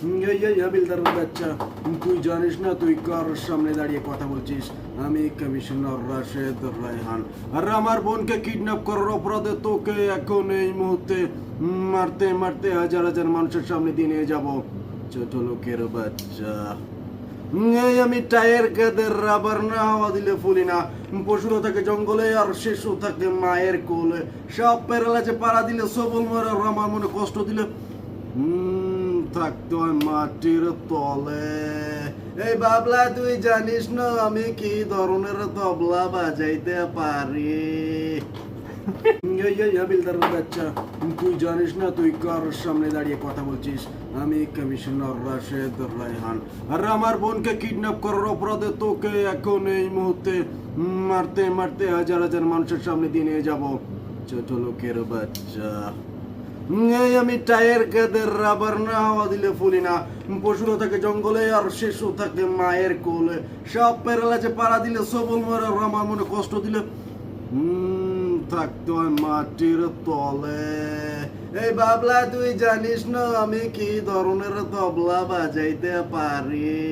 এই হাবিলদারের বাচ্চা, তুই জানিস না তুই কার সামনে দাঁড়িয়ে কথা বলছিস? আমি কমিশনার রাশেদ রায়হান, আর আমার বোনকে কিডন্যাপ করার অপরাধে তোকে এখন এই মুহূর্তে মারতে মারতে হাজার হাজার মানুষের সামনে দিয়ে নিয়ে যাবো। ছোট লোকের বাচ্চা, এই আমি টায়ার কাদের রাবার না হওয়া দিলে ফুলি না। পশুরা থাকে জঙ্গলে আর শিশু থাকে মায়ের কোলে। সব পেরালাছে পাড়া দিলে সবল মারে, আর আমার মনে কষ্ট দিলে থাকতে হয় মাটির তলে। এই বাবলা, তুই জানিস না আমি কি ধরনের তবলা বাজাইতে পারি? এই হাবিলদারের বাচ্চা, তুই জানিস না তুই কার সামনে দাঁড়িয়ে কথা বলছিস? আমি কমিশনার রাশেদ রায়হান, আর আমার বোনকে কিডন্যাপ করার অপরাধে তোকে এখন এই মুহূর্তে মারতে মারতে হাজার হাজার মানুষের সামনে দিয়ে নিয়ে যাবো। ছোট লোকের বাচ্চা, এই আমি টায়ার কাদের রাবার না হওয়া দিলে ফুলি না। পশুরা থাকে জঙ্গলে আর শিশু থাকে মায়ের কোলে। সব পেরালাছে পাড়া দিলে সবল মারে, আর আমার মনে কষ্ট দিলে থাকতে হয় মাটির তলে। এই বাবলা, তুই জানিস না আমি কি ধরনের তবলা বাজাইতে পারি?